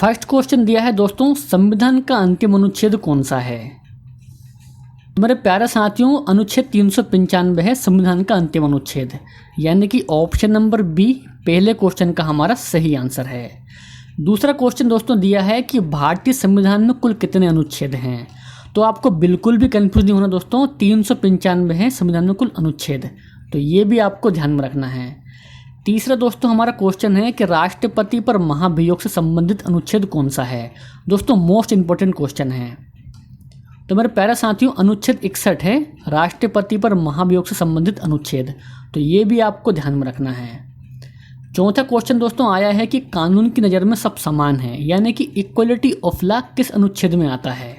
First question दिया है दोस्तों, संविधान का अंतिम अनुच्छेद कौन सा है? मेरे प्यारे साथियों, अनुच्छेद 395 है संविधान का अंतिम अनुच्छेद, यानी कि ऑप्शन नंबर बी पहले क्वेश्चन का हमारा सही आंसर है। दूसरा क्वेश्चन दोस्तों दिया है कि भारतीय संविधान में कुल कितने अनुच्छेद हैं? तो आपको बिल्कुल भी कंफ्यूज नहीं होना दोस्तों, 395 है संविधान में कुल अनुच्छेद, तो ये भी आपको ध्यान में रखना है। तीसरा दोस्तों हमारा क्वेश्चन है कि राष्ट्रपति पर महाभियोग से संबंधित अनुच्छेद कौन सा है? दोस्तों मोस्ट इंपॉर्टेंट क्वेश्चन है। तो मेरे प्यारे साथियों, अनुच्छेद 61 है राष्ट्रपति पर महाभियोग से संबंधित अनुच्छेद, तो ये भी आपको ध्यान में रखना है। चौथा क्वेश्चन दोस्तों आया है कि कानून की नज़र में सब समान है, यानी कि इक्वलिटी ऑफ लॉ किस अनुच्छेद में आता है?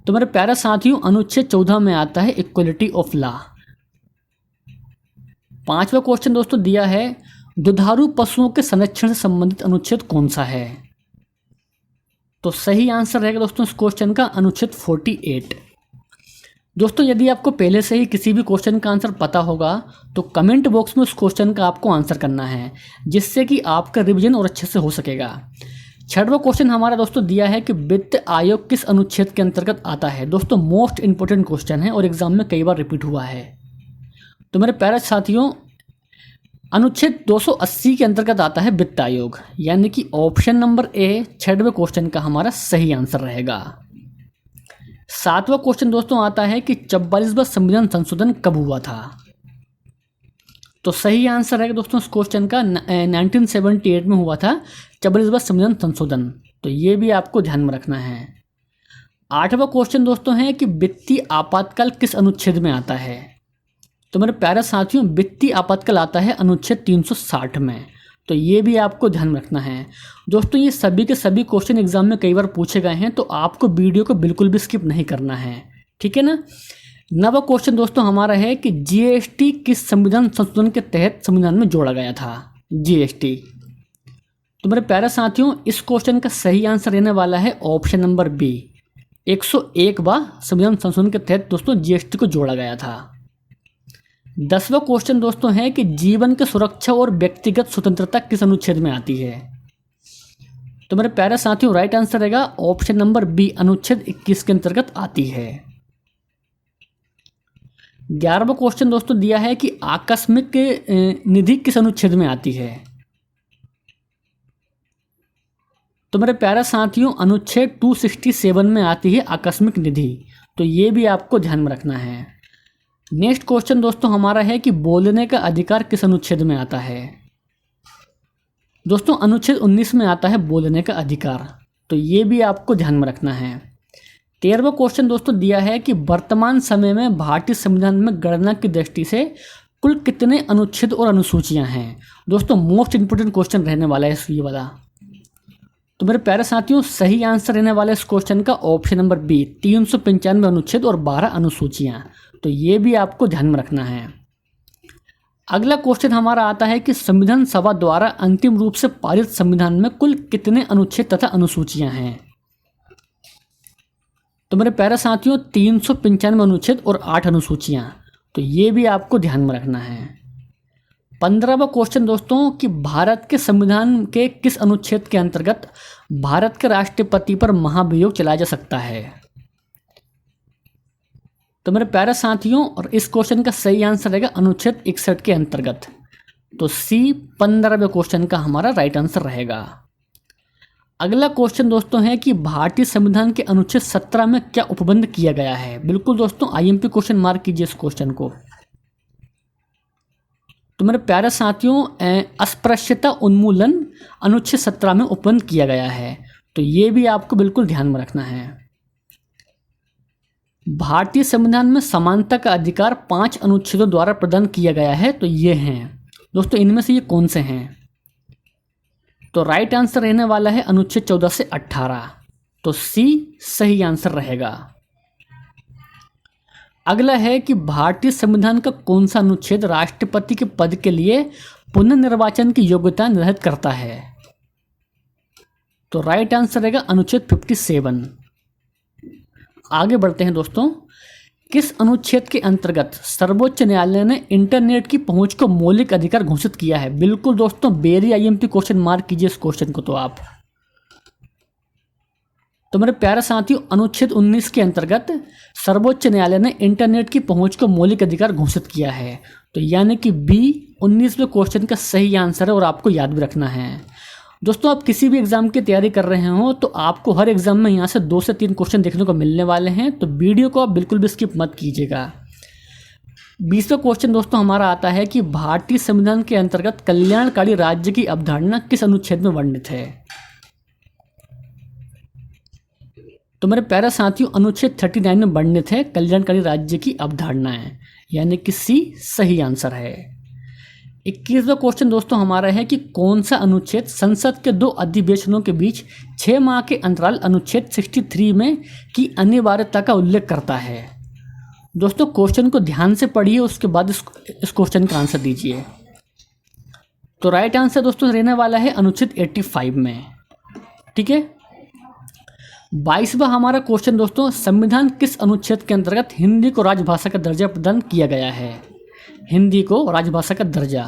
तो मेरे प्यारे साथियों, अनुच्छेद 14 में आता है इक्वलिटी ऑफ लॉ। पांचवा क्वेश्चन दोस्तों दिया है दुधारू पशुओं के संरक्षण से संबंधित अनुच्छेद कौन सा है? तो सही आंसर रहेगा दोस्तों इस क्वेश्चन का अनुच्छेद 48। दोस्तों यदि आपको पहले से ही किसी भी क्वेश्चन का आंसर पता होगा तो कमेंट बॉक्स में उस क्वेश्चन का आपको आंसर करना है, जिससे कि आपका रिवीजन और अच्छे से हो सकेगा। छठवां क्वेश्चन हमारा दोस्तों दिया है कि वित्त आयोग किस अनुच्छेद के अंतर्गत आता है? दोस्तों मोस्ट इंपोर्टेंट क्वेश्चन है और एग्जाम में कई बार रिपीट हुआ है। तो मेरे प्यारे साथियों, अनुच्छेद 280 के अंतर्गत आता है वित्त आयोग, यानी कि ऑप्शन नंबर ए छठवें क्वेश्चन का हमारा सही आंसर रहेगा। सातवां क्वेश्चन दोस्तों आता है कि 44वां संविधान संशोधन कब हुआ था? तो सही आंसर रहेगा दोस्तों इस क्वेश्चन का 1978 में हुआ था 44वां संविधान संशोधन, तो ये भी आपको ध्यान में रखना है। आठवां क्वेश्चन दोस्तों है कि वित्तीय आपातकाल किस अनुच्छेद में आता है? तो मेरे प्यारे साथियों, वित्तीय आपातकाल आता है अनुच्छेद 360 में, तो ये भी आपको ध्यान में रखना है। दोस्तों ये सभी के सभी क्वेश्चन एग्जाम में कई बार पूछे गए हैं, तो आपको वीडियो को बिल्कुल भी स्किप नहीं करना है, ठीक है ना। नवा क्वेश्चन दोस्तों हमारा है कि जीएसटी किस संविधान संशोधन के तहत संविधान में जोड़ा गया था? जीएसटी। तो मेरे प्यारे साथियों, इस क्वेश्चन का सही आंसर रहने वाला है ऑप्शन नंबर बी 101वां संविधान संशोधन के तहत दोस्तों जीएसटी को जोड़ा गया था। 10वां क्वेश्चन दोस्तों है कि जीवन की सुरक्षा और व्यक्तिगत स्वतंत्रता किस अनुच्छेद में आती है? तो मेरे प्यारे साथियों, राइट आंसर रहेगा ऑप्शन नंबर बी अनुच्छेद 21 के अंतर्गत आती है। 11वां क्वेश्चन दोस्तों दिया है कि आकस्मिक निधि किस अनुच्छेद में आती है? तो मेरे प्यारे साथियों, अनुच्छेद 267 में आती है आकस्मिक निधि, तो ये भी आपको ध्यान में रखना है। नेक्स्ट क्वेश्चन दोस्तों हमारा है कि बोलने का अधिकार किस अनुच्छेद में आता है? दोस्तों अनुच्छेद 19 में आता है बोलने का अधिकार, तो ये भी आपको ध्यान में रखना है। 13वां क्वेश्चन दोस्तों दिया है कि वर्तमान समय में भारतीय संविधान में गणना की दृष्टि से कुल कितने अनुच्छेद और अनुसूचियां हैं? दोस्तों मोस्ट इंपोर्टेंट क्वेश्चन रहने वाला है ये वाला। तो मेरे प्यारे साथियों, सही आंसर रहने वाला इस क्वेश्चन का ऑप्शन नंबर बी 395 अनुच्छेद और 12 अनुसूचियां, तो ये भी आपको ध्यान में रखना है। अगला क्वेश्चन हमारा आता है कि संविधान सभा द्वारा अंतिम रूप से पारित संविधान में कुल कितने अनुच्छेद तथा अनुसूचियां हैं? तो मेरे प्यारे साथियों, 395 अनुच्छेद और 8 अनुसूचियां, तो ये भी आपको ध्यान में रखना है। 15वां क्वेश्चन दोस्तों कि भारत के संविधान के किस अनुच्छेद के अंतर्गत भारत के राष्ट्रपति पर महाभियोग चलाया जा सकता है? तो मेरे प्यारे साथियों, और इस क्वेश्चन का सही आंसर रहेगा अनुच्छेद 61 के अंतर्गत, तो सी 15वें क्वेश्चन का हमारा राइट आंसर रहेगा। अगला क्वेश्चन दोस्तों है कि भारतीय संविधान के अनुच्छेद 17 में क्या उपबंध किया गया है? बिल्कुल दोस्तों आईएमपी क्वेश्चन मार्क कीजिए इस क्वेश्चन को। तो मेरे प्यारे साथियों, अस्पृश्यता उन्मूलन अनुच्छेद 17 में उपबंध किया गया है, तो ये भी आपको बिल्कुल ध्यान में रखना है। भारतीय संविधान में समानता का अधिकार 5 अनुच्छेदों द्वारा प्रदान किया गया है, तो ये हैं दोस्तों, इनमें से ये कौन से हैं? तो राइट आंसर रहने वाला है अनुच्छेद 14 से 18, तो सी सही आंसर रहेगा। अगला है कि भारतीय संविधान का कौन सा अनुच्छेद राष्ट्रपति के पद के लिए पुनर्निर्वाचन की योग्यता निर्धारित करता है? तो राइट आंसर रहेगा अनुच्छेद 57। आगे बढ़ते हैं दोस्तों, किस अनुच्छेद के अंतर्गत सर्वोच्च न्यायालय ने इंटरनेट की पहुंच को मौलिक अधिकार घोषित किया है? बिल्कुल दोस्तों, वेरी आईएमपी क्वेश्चन मार्क कीजिए इस क्वेश्चन को। तो आप तो मेरे प्यारे साथियों, अनुच्छेद 19 के अंतर्गत सर्वोच्च न्यायालय ने इंटरनेट की पहुंच को मौलिक अधिकार घोषित किया है। तो यानी कि बी 19वें क्वेश्चन का सही आंसर है और आपको याद भी रखना है। दोस्तों, आप किसी भी एग्जाम की तैयारी कर रहे हो तो आपको हर एग्जाम में यहाँ से 2 से 3 क्वेश्चन देखने को मिलने वाले हैं, तो वीडियो को आप बिल्कुल भी स्किप मत कीजिएगा। 20वां क्वेश्चन दोस्तों हमारा आता है कि भारतीय संविधान के अंतर्गत कल्याणकारी राज्य की अवधारणा किस अनुच्छेद में वर्णित है। तो मेरे प्यारे साथियों, अनुच्छेद 39 में वर्णित है कल्याणकारी राज्य की अवधारणाएं, यानी कि सी सही आंसर है। 21वां क्वेश्चन दोस्तों हमारा है कि कौन सा अनुच्छेद संसद के 2 अधिवेशनों के बीच 6 माह के अंतराल अनुच्छेद 63 में की अनिवार्यता का उल्लेख करता है। दोस्तों, क्वेश्चन को ध्यान से पढ़िए, उसके बाद इस क्वेश्चन का आंसर दीजिए। तो राइट आंसर दोस्तों रहने वाला है अनुच्छेद 85 में। ठीक है। 22वां हमारा क्वेश्चन दोस्तों, संविधान किस अनुच्छेद के अंतर्गत हिंदी को राजभाषा का दर्जा प्रदान किया गया है। हिंदी को राजभाषा का दर्जा।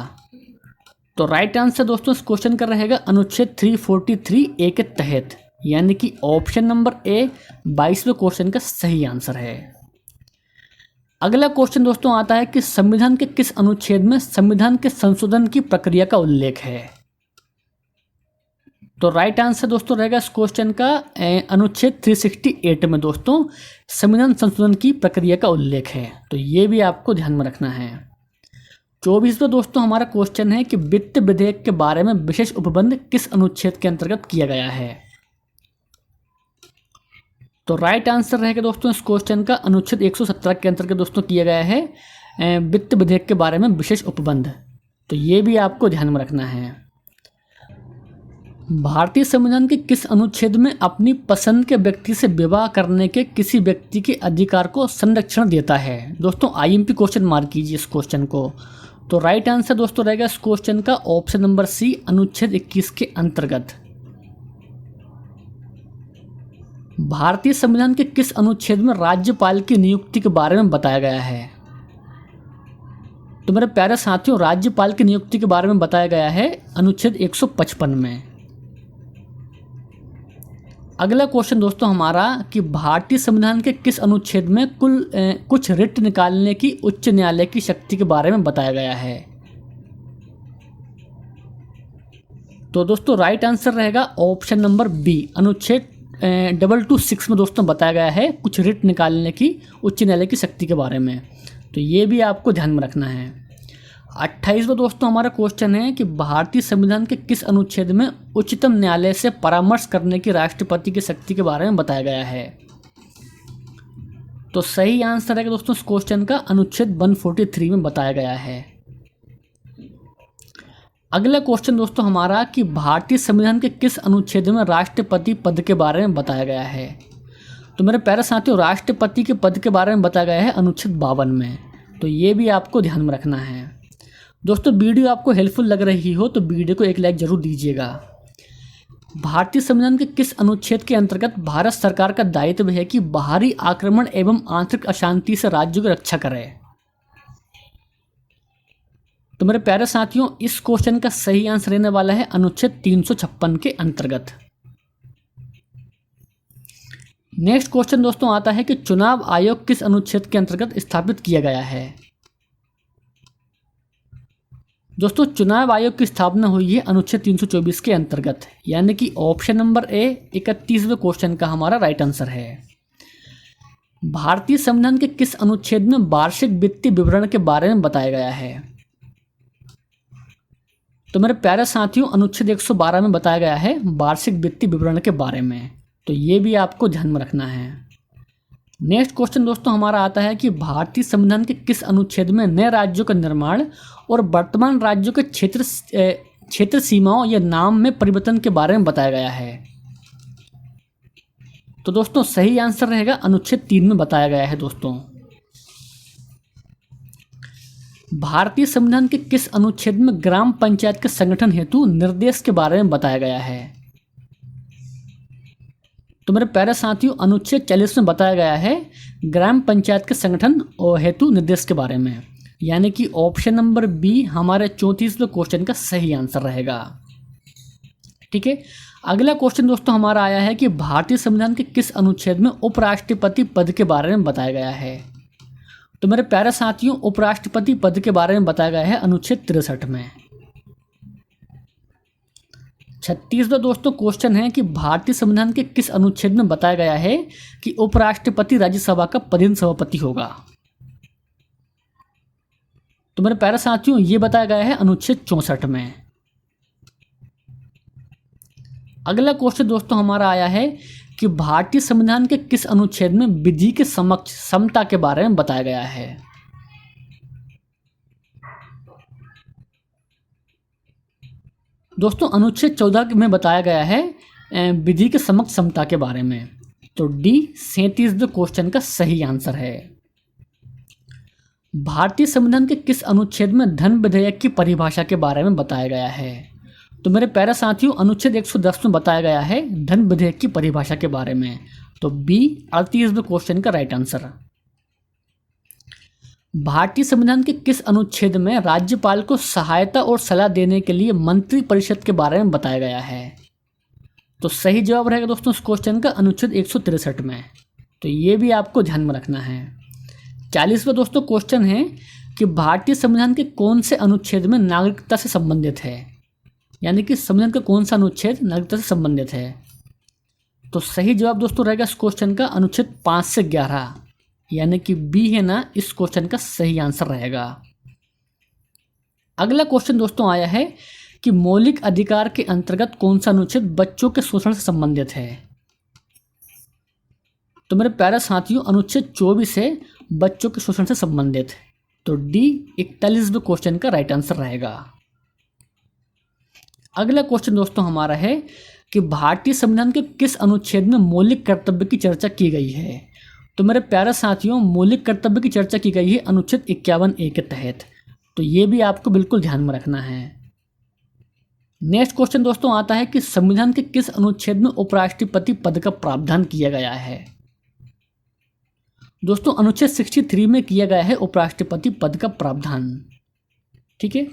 तो राइट आंसर दोस्तों इस क्वेश्चन का रहेगा अनुच्छेद 343A के तहत, यानी कि ऑप्शन नंबर ए 22वें क्वेश्चन का सही आंसर है। अगला क्वेश्चन दोस्तों आता है कि संविधान के किस अनुच्छेद में संविधान के संशोधन की प्रक्रिया का उल्लेख है। तो राइट आंसर दोस्तों रहेगा इस क्वेश्चन का अनुच्छेद 368 में दोस्तों संविधान संशोधन की प्रक्रिया का उल्लेख है। तो ये भी आपको ध्यान में रखना है। 24वां दोस्तों हमारा क्वेश्चन है कि वित्त विधेयक के बारे में विशेष उपबंध किस अनुच्छेद के अंतर्गत किया गया है। तो राइट आंसर रहेगा दोस्तों इस क्वेश्चन का अनुच्छेद 117 के अंतर्गत दोस्तों किया गया है वित्त विधेयक के बारे में विशेष उपबंध। तो ये भी आपको ध्यान में रखना है। भारतीय संविधान के किस अनुच्छेद में अपनी पसंद के व्यक्ति से विवाह करने के किसी व्यक्ति के अधिकार को संरक्षण देता है। दोस्तों आईएमपी क्वेश्चन मार्क कीजिए इस क्वेश्चन को। तो राइट आंसर दोस्तों रहेगा इस क्वेश्चन का ऑप्शन नंबर सी अनुच्छेद 21 के अंतर्गत। भारतीय संविधान के किस अनुच्छेद में राज्यपाल की नियुक्ति के बारे में बताया गया है। तो मेरे प्यारे साथियों, राज्यपाल की नियुक्ति के बारे में बताया गया है अनुच्छेद 155 में। अगला क्वेश्चन दोस्तों हमारा कि भारतीय संविधान के किस अनुच्छेद में कुछ रिट निकालने की उच्च न्यायालय की शक्ति के बारे में बताया गया है। तो दोस्तों राइट आंसर रहेगा ऑप्शन नंबर बी अनुच्छेद 226 में दोस्तों बताया गया है कुछ रिट निकालने की उच्च न्यायालय की शक्ति के बारे में। तो ये भी आपको ध्यान में रखना है। 28वां दोस्तों हमारा क्वेश्चन है कि भारतीय संविधान के किस अनुच्छेद में उच्चतम न्यायालय से परामर्श करने की राष्ट्रपति की शक्ति के बारे में बताया गया है। तो सही आंसर है कि दोस्तों इस क्वेश्चन का अनुच्छेद 143 में बताया गया है। अगला क्वेश्चन दोस्तों हमारा कि भारतीय संविधान के किस अनुच्छेद में राष्ट्रपति पद के बारे में बताया गया है। तो मेरे प्यारे साथियों, राष्ट्रपति के पद के बारे में बताया गया है अनुच्छेद 52 में। तो ये भी आपको ध्यान में रखना है। दोस्तों वीडियो आपको हेल्पफुल लग रही हो तो वीडियो को एक लाइक जरूर दीजिएगा। भारतीय संविधान के किस अनुच्छेद के अंतर्गत भारत सरकार का दायित्व है कि बाहरी आक्रमण एवं आंतरिक अशांति से राज्यों की रक्षा करे। तो मेरे प्यारे साथियों, इस क्वेश्चन का सही आंसर रहने वाला है अनुच्छेद 356 के अंतर्गत। नेक्स्ट क्वेश्चन दोस्तों आता है कि चुनाव आयोग किस अनुच्छेद के अंतर्गत स्थापित किया गया है। दोस्तों चुनाव आयोग की स्थापना हुई है अनुच्छेद 324 के अंतर्गत, यानी कि ऑप्शन नंबर ए 31वें क्वेश्चन का हमारा राइट आंसर है। भारतीय संविधान के किस अनुच्छेद में वार्षिक वित्तीय विवरण के बारे में बताया गया है। तो मेरे प्यारे साथियों, अनुच्छेद 112 में बताया गया है वार्षिक वित्तीय विवरण के बारे में। तो ये भी आपको ध्यान में रखना है। नेक्स्ट क्वेश्चन दोस्तों हमारा आता है कि भारतीय संविधान के किस अनुच्छेद में नए राज्यों का निर्माण और वर्तमान राज्यों के क्षेत्र सीमाओं या नाम में परिवर्तन के बारे में बताया गया है। तो दोस्तों सही आंसर रहेगा अनुच्छेद 3 में बताया गया है। दोस्तों भारतीय संविधान के किस अनुच्छेद में ग्राम पंचायत के संगठन हेतु निर्देश के बारे में बताया गया है। तो मेरे प्यारे साथियों, अनुच्छेद 40 में बताया गया है ग्राम पंचायत के संगठन और हेतु निर्देश के बारे में, यानी कि ऑप्शन नंबर बी हमारे 34वें क्वेश्चन का सही आंसर रहेगा। ठीक है। अगला क्वेश्चन दोस्तों हमारा आया है कि भारतीय संविधान के किस अनुच्छेद में उपराष्ट्रपति पद के बारे में बताया गया है। तो मेरे प्यारे साथियों, उपराष्ट्रपति पद के बारे में बताया गया है अनुच्छेद 63 में। 36वां दोस्तों क्वेश्चन है कि भारतीय संविधान के किस अनुच्छेद में बताया गया है कि उपराष्ट्रपति राज्यसभा का पदेन सभापति होगा। तो मेरे प्यारे साथियों, ये बताया गया है अनुच्छेद 64 में। अगला क्वेश्चन दोस्तों हमारा आया है कि भारतीय संविधान के किस अनुच्छेद में विधि के समक्ष समता के बारे में बताया गया है। दोस्तों अनुच्छेद 14 में बताया गया है विधि के समक्ष समता के बारे में। तो डी 37वें क्वेश्चन का सही आंसर है। भारतीय संविधान के किस अनुच्छेद में धन विधेयक की परिभाषा के बारे में बताया गया है। तो मेरे प्यारे साथियों, अनुच्छेद 110 में बताया गया है धन विधेयक की परिभाषा के बारे में। तो बी 38वें क्वेश्चन का राइट आंसर। भारतीय संविधान के किस अनुच्छेद में राज्यपाल को सहायता और सलाह देने के लिए मंत्रिपरिषद के बारे में बताया गया है। तो सही जवाब रहेगा दोस्तों इस क्वेश्चन का अनुच्छेद 163 में। तो ये भी आपको ध्यान में रखना है। 40वां दोस्तों क्वेश्चन है कि भारतीय संविधान के कौन से अनुच्छेद में नागरिकता से संबंधित है, यानी कि संविधान का कौन सा अनुच्छेद नागरिकता से संबंधित है। तो सही जवाब दोस्तों रहेगा इस क्वेश्चन का अनुच्छेद 5 से 11, यानी कि बी है ना, इस क्वेश्चन का सही आंसर रहेगा। अगला क्वेश्चन दोस्तों आया है कि मौलिक अधिकार के अंतर्गत कौन सा अनुच्छेद बच्चों के शोषण से संबंधित है। तो मेरे प्यारे साथियों, अनुच्छेद 24 है बच्चों के शोषण से संबंधित। तो डी 41वें क्वेश्चन का राइट आंसर रहेगा। अगला क्वेश्चन दोस्तों हमारा है कि भारतीय संविधान के किस अनुच्छेद में मौलिक कर्तव्य की चर्चा की गई है। तो मेरे प्यारे साथियों, मौलिक कर्तव्य की चर्चा की गई है अनुच्छेद 51A के तहत। तो ये भी आपको बिल्कुल ध्यान में रखना है। नेक्स्ट क्वेश्चन दोस्तों आता है कि संविधान के किस अनुच्छेद में उपराष्ट्रपति पद का प्रावधान किया गया है। दोस्तों अनुच्छेद 63 में किया गया है उपराष्ट्रपति पद का प्रावधान। ठीक है।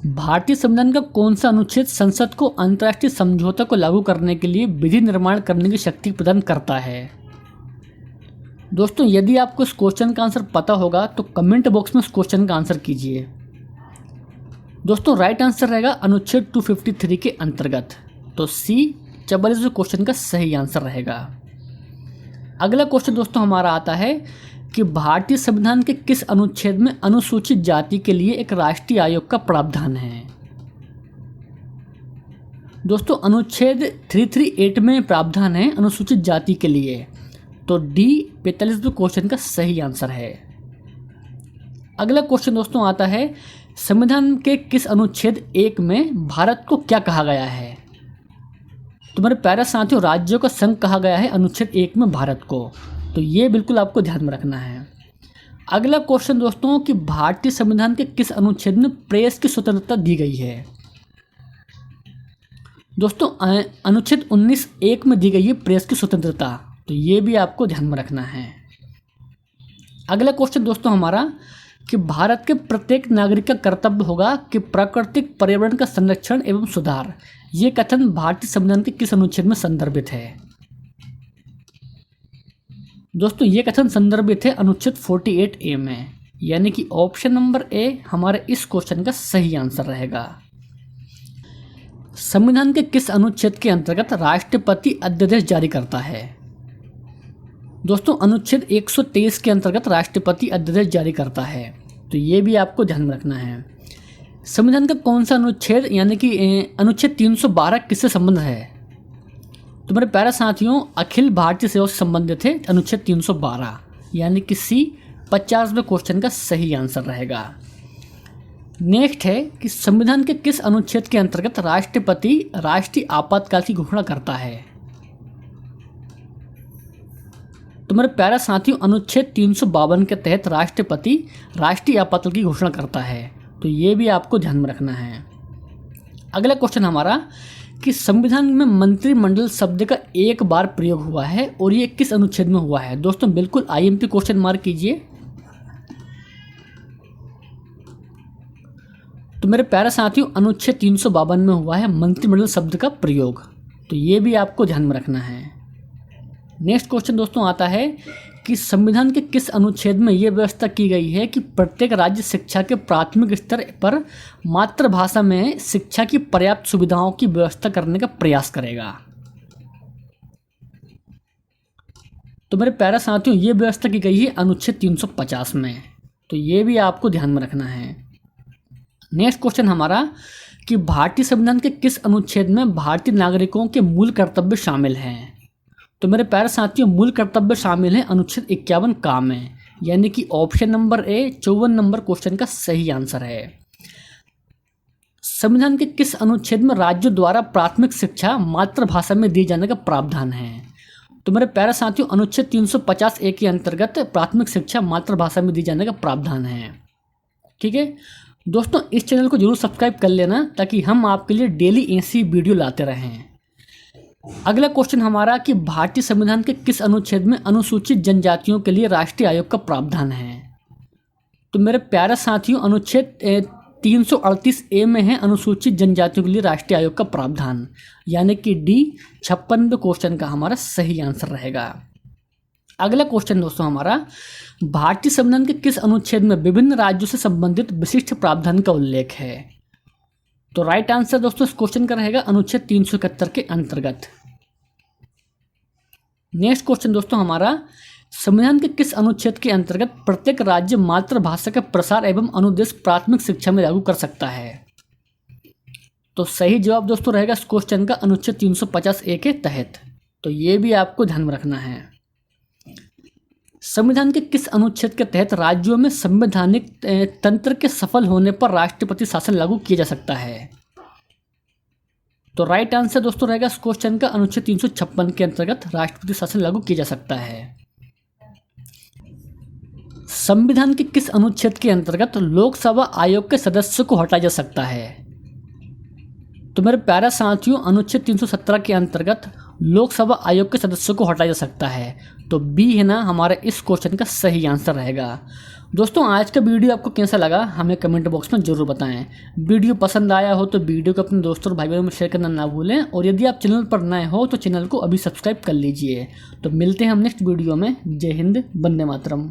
भारतीय संविधान का कौन सा अनुच्छेद संसद को अंतर्राष्ट्रीय समझौता को लागू करने के लिए विधि निर्माण करने की शक्ति प्रदान करता है। दोस्तों यदि आपको इस क्वेश्चन का आंसर पता होगा तो कमेंट बॉक्स में इस क्वेश्चन का आंसर कीजिए। दोस्तों राइट आंसर रहेगा अनुच्छेद 253 के अंतर्गत। तो सी 44वें क्वेश्चन का सही आंसर रहेगा। अगला क्वेश्चन दोस्तों हमारा आता है कि भारतीय संविधान के किस अनुच्छेद में अनुसूचित जाति के लिए एक राष्ट्रीय आयोग का प्रावधान है। दोस्तों अनुच्छेद 338 में प्रावधान है अनुसूचित जाति के लिए। तो डी 45वें क्वेश्चन का सही आंसर है। अगला क्वेश्चन दोस्तों आता है संविधान के किस अनुच्छेद 1 में भारत को क्या कहा गया है। तो मेरे प्यारे साथियों, राज्यों का संघ कहा गया है अनुच्छेद 1 में भारत को। तो ये बिल्कुल आपको ध्यान में रखना है। अगला क्वेश्चन दोस्तों कि भारतीय संविधान के किस अनुच्छेद में प्रेस की स्वतंत्रता दी गई है। दोस्तों अनुच्छेद 19(1) में दी गई है प्रेस की स्वतंत्रता। तो ये भी आपको ध्यान में रखना है। अगला क्वेश्चन दोस्तों हमारा कि भारत के प्रत्येक नागरिक का कर्तव्य होगा कि प्राकृतिक पर्यावरण का संरक्षण एवं सुधार। ये कथन भारतीय संविधान के किस अनुच्छेद में संदर्भित है। दोस्तों ये कथन संदर्भित है अनुच्छेद 48A में, यानी कि ऑप्शन नंबर ए हमारे इस क्वेश्चन का सही आंसर रहेगा। संविधान के किस अनुच्छेद के अंतर्गत राष्ट्रपति अध्यादेश जारी करता है। दोस्तों अनुच्छेद 123 के अंतर्गत राष्ट्रपति अध्यादेश जारी करता है। तो ये भी आपको ध्यान में रखना है। संविधान का कौन सा अनुच्छेद यानी कि अनुच्छेद 312 किससे संबंध है। तो मेरे प्यारे साथियों, अखिल भारतीय सेवा से संबंधित है अनुच्छेद 312, यानी कि सी 50वें क्वेश्चन का सही आंसर रहेगा। नेक्स्ट है कि संविधान के किस अनुच्छेद के अंतर्गत राष्ट्रपति राष्ट्रीय आपातकाल की घोषणा करता है। तो मेरे प्यारे साथियों, अनुच्छेद 352 के तहत राष्ट्रपति राष्ट्रीय आपातकाल की घोषणा करता है। तो ये भी आपको ध्यान में रखना है। अगला क्वेश्चन हमारा कि संविधान में मंत्रिमंडल शब्द का एक बार प्रयोग हुआ है और ये किस अनुच्छेद में हुआ है। दोस्तों बिल्कुल IMP क्वेश्चन मार्क कीजिए। तो मेरे प्यारे साथियों, अनुच्छेद 352 में हुआ है मंत्रिमंडल शब्द का प्रयोग, तो ये भी आपको ध्यान में रखना है। नेक्स्ट क्वेश्चन दोस्तों आता है कि संविधान के किस अनुच्छेद में ये व्यवस्था की गई है कि प्रत्येक राज्य शिक्षा के प्राथमिक स्तर पर मातृभाषा में शिक्षा की पर्याप्त सुविधाओं की व्यवस्था करने का प्रयास करेगा। तो मेरे प्यारे साथियों, ये व्यवस्था की गई है अनुच्छेद 350 में, तो ये भी आपको ध्यान में रखना है। नेक्स्ट क्वेश्चन हमारा कि भारतीय संविधान के किस अनुच्छेद में भारतीय नागरिकों के मूल कर्तव्य शामिल हैं। तो मेरे प्यारे साथियों, मूल कर्तव्य शामिल है अनुच्छेद 51 का में, यानी कि option number A 54 number question का सही आंसर है। संविधान के किस अनुच्छेद में राज्यों द्वारा प्राथमिक शिक्षा मातृभाषा में दिए जाने का प्रावधान है। तो मेरे प्यारे साथियों, अनुच्छेद 350 ए के अंतर्गत प्राथमिक शिक्षा मातृभाषा में दिए जाने का प्रावधान है। ठीक है दोस्तों, इस चैनल को जरूर सब्सक्राइब कर लेना ताकि हम आपके लिए डेली ऐसी वीडियो लाते रहें। अगला क्वेश्चन हमारा कि भारतीय संविधान के किस अनुच्छेद में अनुसूचित जनजातियों के लिए राष्ट्रीय आयोग का प्रावधान है। तो मेरे प्यारे साथियों, अनुच्छेद 338 ए में है अनुसूचित जनजातियों के लिए राष्ट्रीय आयोग का प्रावधान, यानी कि डी 56 क्वेश्चन का हमारा सही आंसर रहेगा। अगला क्वेश्चन दोस्तों हमारा, भारतीय संविधान के किस अनुच्छेद में विभिन्न राज्यों से संबंधित विशिष्ट प्रावधान का उल्लेख है। तो राइट आंसर दोस्तों इस क्वेश्चन का रहेगा अनुच्छेद 371 के अंतर्गत। नेक्स्ट क्वेश्चन दोस्तों हमारा, संविधान के किस अनुच्छेद के अंतर्गत प्रत्येक राज्य मातृभाषा का प्रसार एवं अनुदेश प्राथमिक शिक्षा में लागू कर सकता है। तो सही जवाब दोस्तों रहेगा इस क्वेश्चन का अनुच्छेद 350 ए के तहत, तो ये भी आपको ध्यान में रखना है। संविधान के किस अनुच्छेद के तहत राज्यों में संवैधानिक तंत्र के सफल होने पर राष्ट्रपति शासन लागू किया जा सकता है। तो राइट आंसर दोस्तों रहेगा इस क्वेश्चन का अनुच्छेद 356 के अंतर्गत राष्ट्रपति शासन लागू किया जा सकता है। संविधान के किस अनुच्छेद के अंतर्गत लोकसभा आयोग के सदस्य को हटाया जा सकता है। तो मेरे प्यारे साथियों, अनुच्छेद 317 के अंतर्गत लोकसभा आयोग के सदस्यों को हटाया जा सकता है, तो बी है ना हमारे इस क्वेश्चन का सही आंसर रहेगा। दोस्तों आज का वीडियो आपको कैसा लगा हमें कमेंट बॉक्स में जरूर बताएं। वीडियो पसंद आया हो तो वीडियो को अपने दोस्तों और भाई बहनों में शेयर करना ना भूलें, और यदि आप चैनल पर नए हो तो चैनल को अभी सब्सक्राइब कर लीजिए। तो मिलते हैं हम नेक्स्ट वीडियो में। जय हिंद, वंदे मातरम।